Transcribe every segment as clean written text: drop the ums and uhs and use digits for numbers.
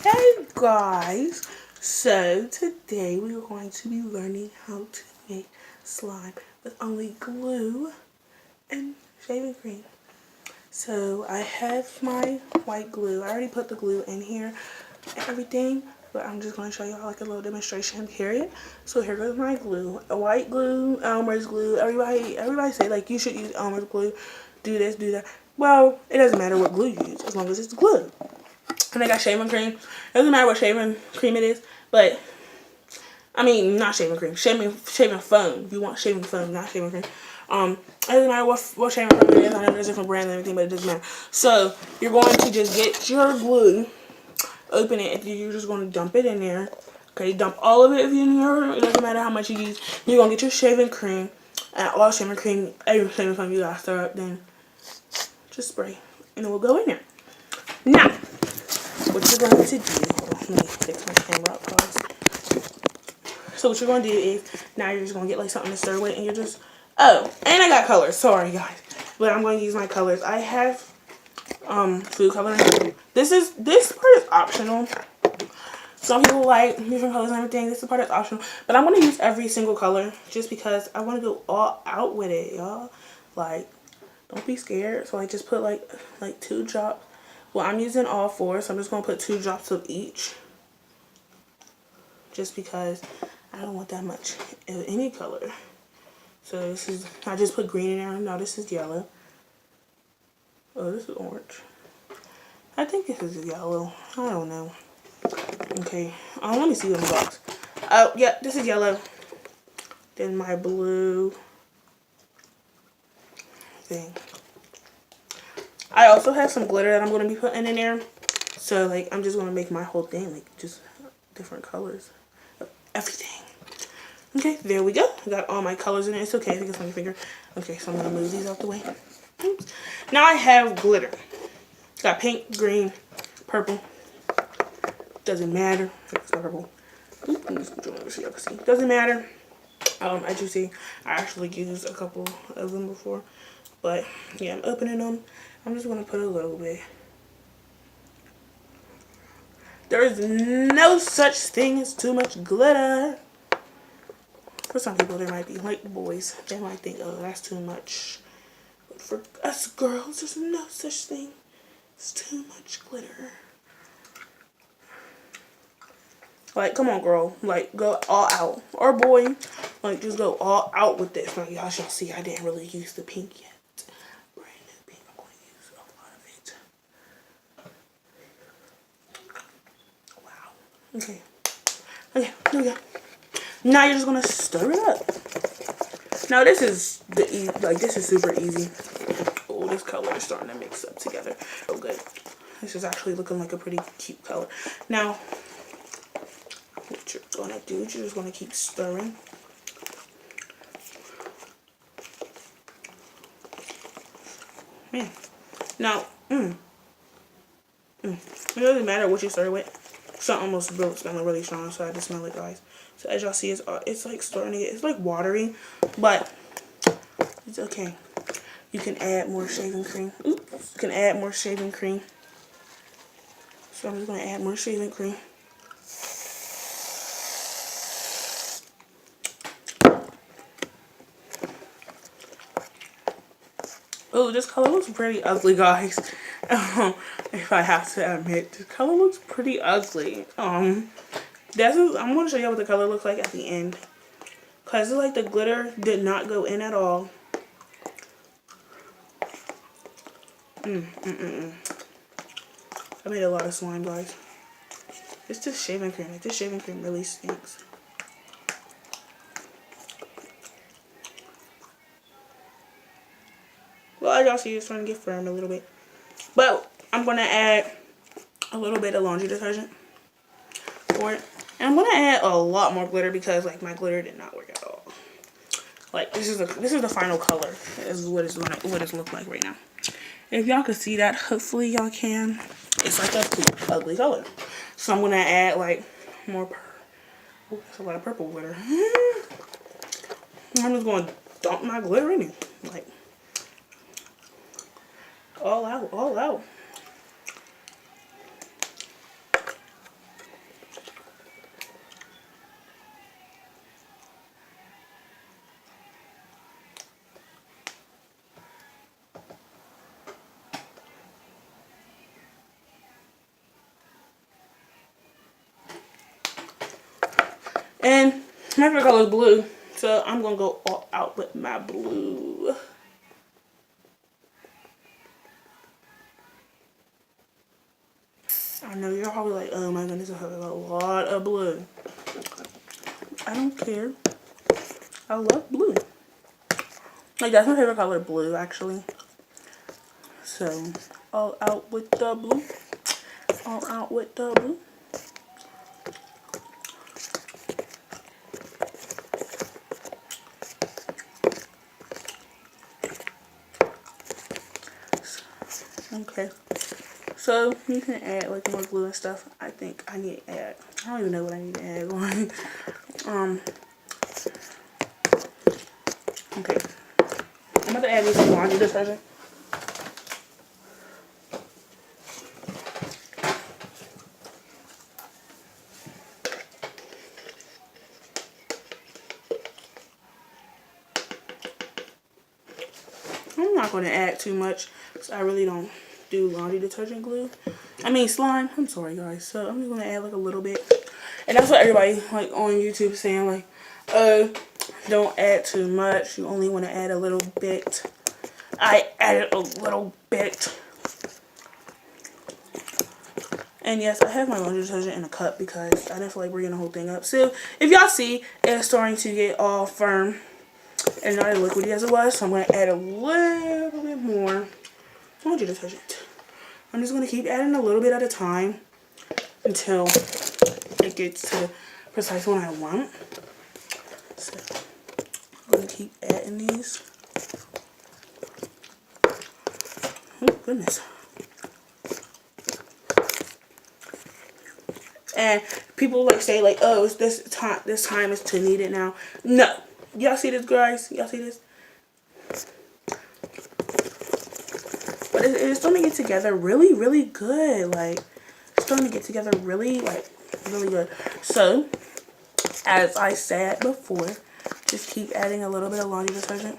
Hey guys, so today we are going to be learning how to make slime with only glue and shaving cream. So I have my white glue. I already put the glue in here and everything, but I'm just going to show y'all like a little demonstration period. So here goes my glue. A white glue, Elmer's glue. Everybody say like you should use Elmer's glue. Do this, do that. Well, it doesn't matter what glue you use as long as it's glue. And I got shaving cream. It doesn't matter what shaving cream it is, but I mean not shaving cream, shaving foam. If you want shaving foam, not shaving cream. It doesn't matter what shaving cream it is. I know there's different brands and everything, but it doesn't matter. So you're going to just get your glue, open it, and you're just going to dump it in there. Okay, dump all of it if you need. It doesn't matter how much you use. You're gonna get your shaving cream and all shaving cream, every shaving foam you gotta stir up. Then just spray, and it will go in there. Now, what you're going to do, let me fix my camera up, guys. So what you're going to do is, now you're just going to get like something to stir with, and you're just, oh, and I got colors, sorry guys, but I'm going to use my colors. I have food coloring. This part is optional. Some people like different colors and everything. This part is optional, but I'm going to use every single color just because I want to go all out with it, y'all. Like, don't be scared. So I just put like 2 drops. Well, I'm using all 4, so I'm just going to put 2 drops of each. Just because I don't want that much of any color. So this is, I just put green in there. No, this is yellow. Oh, this is orange. I think this is yellow. I don't know. Okay, let me see what in the box. Oh, yeah, this is yellow. Then my blue thing. I also have some glitter that I'm going to be putting in there. So, like, I'm just going to make my whole thing, like, just different colors of everything. Okay, there we go. I got all my colors in it. It's okay if it gets on your finger. Okay, so I'm going to move these out the way. Oops. Now I have glitter. Got pink, green, purple. Doesn't matter. It's not purple. Oops, let me switch over so y'all can see. Doesn't matter. As you see, I actually used a couple of them before. But, yeah, I'm opening them. I'm just going to put a little bit. There is no such thing as too much glitter. For some people, there might be, like boys, they might think, oh, that's too much. But for us girls, there's no such thing as too much glitter. Like, come on, girl. Like, go all out. Or boy, like, just go all out with this. Like, y'all shall see, I didn't really use the pink yet. Okay. Okay, here we go. Now you're just gonna stir it up. Now this is this is super easy. Oh, this color is starting to mix up together. Oh good. This is actually looking like a pretty cute color. Now, what you're gonna do, you're just gonna keep stirring. Man. Now, it doesn't matter what you stir with. Something almost smelling really strong, so I had to smell it, guys. So as y'all see, it's like starting to get, it's like watery, but it's okay. You can add more shaving cream. Oops, you can add more shaving cream. So I'm just gonna add more shaving cream. Oh, this color looks pretty ugly, guys. If I have to admit, this color looks pretty ugly. I'm going to show you what the color looks like at the end. Because it's like the glitter did not go in at all. I made a lot of slime, guys. It's just shaving cream. Like, this shaving cream really stinks. Well, as y'all see, it's starting to get firm a little bit. But I'm going to add a little bit of laundry detergent for it. And I'm going to add a lot more glitter because, like, my glitter did not work at all. Like, this is the final color. This is what it's look like right now. If y'all can see that, hopefully y'all can. It's like a ugly color. So I'm going to add, like, more oh, that's a lot of purple glitter. I'm just going to dump my glitter in it. Like, all out, all out. And my favorite color is blue. So I'm going to go all out with my blue. I know you're probably like, oh my goodness, I have a lot of blue. I don't care. I love blue. Like, that's my favorite color, blue, actually. So, all out with the blue. All out with the blue. Okay. So, you can add, like, more glue and stuff. I think I need to add. I don't even know what I need to add. Okay. I'm about to add me some laundry detergent. I'm not going to add too much because I really don't do laundry detergent glue. I mean slime. I'm sorry guys. So I'm just going to add like a little bit. And that's what everybody like on YouTube is saying, like, don't add too much. You only want to add a little bit. I added a little bit. And yes, I have my laundry detergent in a cup because I didn't feel like bringing the whole thing up. So if y'all see, it's starting to get all firm and not as liquidy as it was. So I'm going to add a little bit more laundry detergent. I'm just going to keep adding a little bit at a time until it gets to the precise one I want. So I'm going to keep adding these. Oh goodness. And people like say like, oh, it's this time is to need it now. No. Y'all see this, guys? Y'all see this? But it's starting to get together really, really good. Like, it's starting to get together really, like, really good. So, as I said before, just keep adding a little bit of laundry detergent.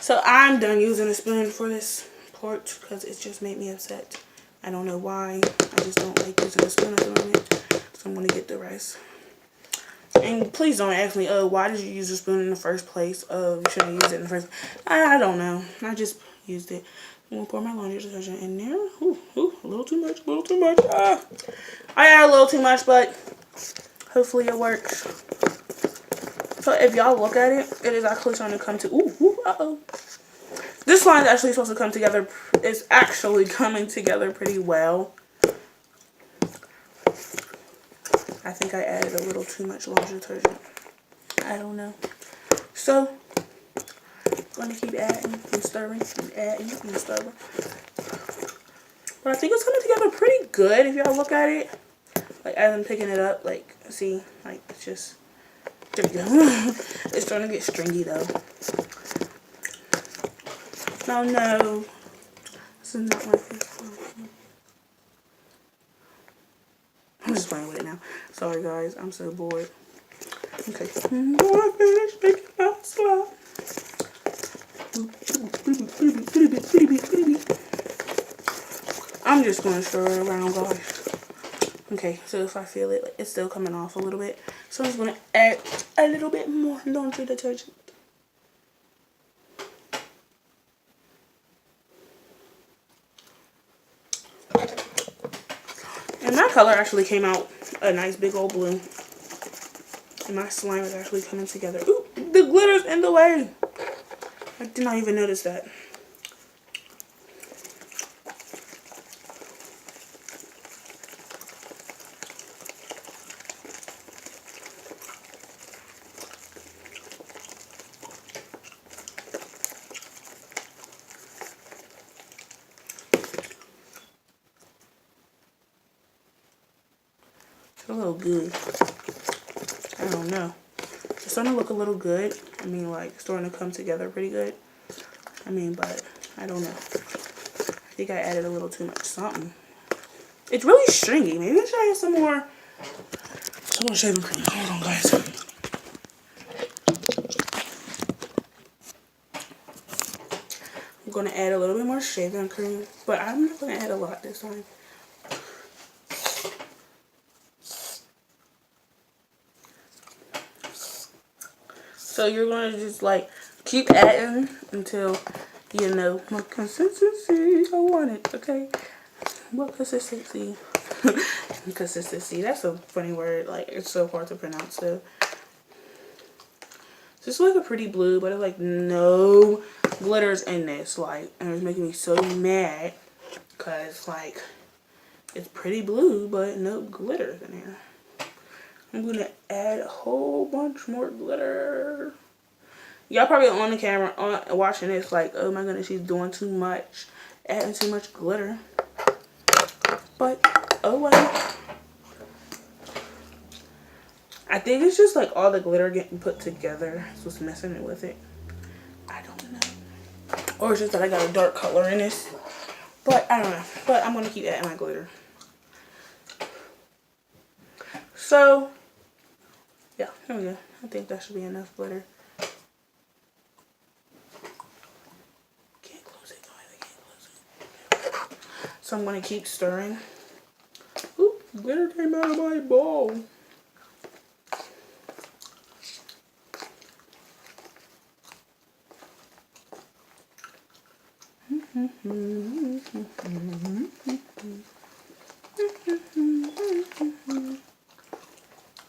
So, I'm done using a spoon for this part because it just made me upset. I don't know why. I just don't like using a spoon at the moment. So, I'm going to get the rest. And please don't ask me, oh, why did you use a spoon in the first place? Oh, you shouldn't use it in the first place. I don't know. I just used it. I'm going to pour my laundry detergent in there. Ooh, a little too much, a little too much. I add a little too much, but hopefully it works. So if y'all look at it, it is actually starting to come to, uh-oh. This slime is actually supposed to come together. It's actually coming together pretty well. I think I added a little too much laundry detergent. I don't know. So, I'm going to keep adding and stirring and adding and stirring. But I think it's coming together pretty good if y'all look at it. Like, as I'm picking it up, like, see, like, it's just, there we go. It's starting to get stringy, though. No. This is not my favorite. I'm just playing with it now. Sorry, guys. I'm so bored. Okay. I finished making my slime. I'm just going to stir it around, guys. Okay, so if I feel it, like, it's still coming off a little bit. So I'm just going to add a little bit more laundry detergent. And my color actually came out a nice big old blue. And my slime is actually coming together. Ooh, the glitter's in the way. I did not even notice that. It's a little good. I don't know. It's starting to look a little good. I mean, like, it's starting to come together pretty good. I mean, but I don't know. I think I added a little too much something. It's really stringy. Maybe I should add some more shaving cream. Hold on, guys. I'm going to add a little bit more shaving cream, but I'm not going to add a lot this time. So you're going to just like keep adding until you know what consistency I want it, okay? What consistency? Consistency, that's a funny word. Like, it's so hard to pronounce. So this is like a pretty blue, but it's like no glitters in this. Like, and it's making me so mad because like it's pretty blue, but no glitters in here. I'm gonna add a whole bunch more glitter. Y'all probably on the camera watching this like, oh my goodness, she's doing too much, adding too much glitter. But oh well. I think it's just like all the glitter getting put together. That's what's messing it with it. I don't know. Or it's just that I got a dark color in this. But I don't know. But I'm gonna keep adding my glitter. So yeah, here we go. I think that should be enough glitter. Can't close it, guys. I can't close it. So I'm gonna keep stirring. Oop, glitter came out of my bowl.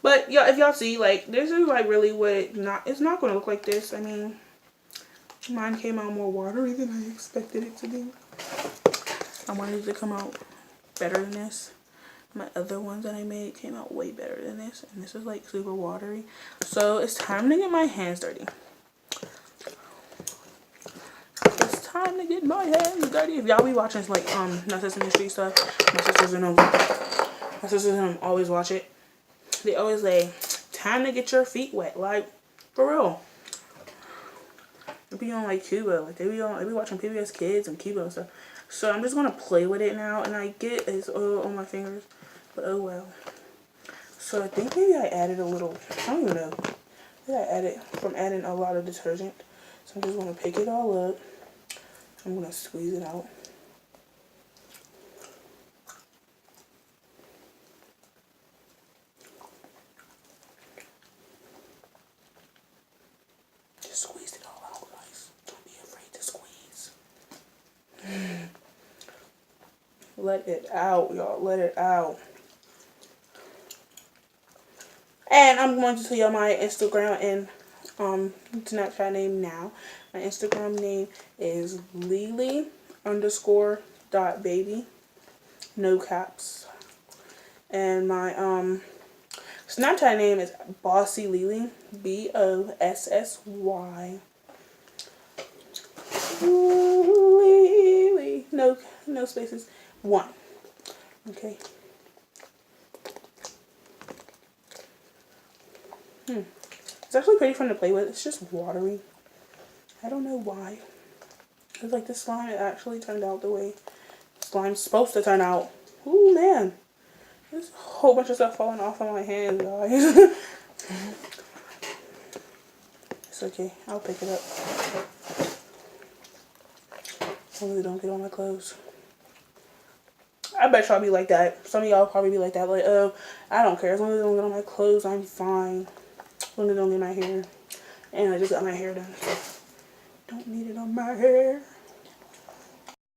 But yeah, if y'all see, like, this is like really what it's not gonna look like this. I mean, mine came out more watery than I expected it to be. I wanted it to come out better than this. My other ones that I made came out way better than this, and this is like super watery. So it's time to get my hands dirty. It's time to get my hands dirty. If y'all be watching like Not Sesame Street stuff, my sisters and them always watch it. They always say, time to get your feet wet. Like, for real. They be on like Cuba. Like they be watching PBS Kids and Cuba and stuff. So I'm just gonna play with it now, and I get it's oil on my fingers, but oh well. So I think maybe I added a little, I don't even know. I think I added from adding a lot of detergent. So I'm just gonna pick it all up. I'm gonna squeeze it out. Just squeeze it all out, guys. Don't be afraid to squeeze. Let it out, y'all. Let it out. And I'm going to tell y'all my Instagram and Snapchat name now. My Instagram name is Lily_.baby. No caps. And my Snapchat name is Bossy Lily. BOSSY. Lily. No spaces. 1. Okay. It's actually pretty fun to play with. It's just watery. I don't know why. It's like this slime, it actually turned out the way slime's supposed to turn out. Ooh, man. There's a whole bunch of stuff falling off of my hands, guys. It's okay. I'll pick it up. Hopefully don't get on my clothes. I bet y'all be like that. Some of y'all probably be like that. Like, oh, I don't care. As long as it don't get on my clothes, I'm fine. As long as it don't get my hair. And I just got my hair done. So don't need it on my hair.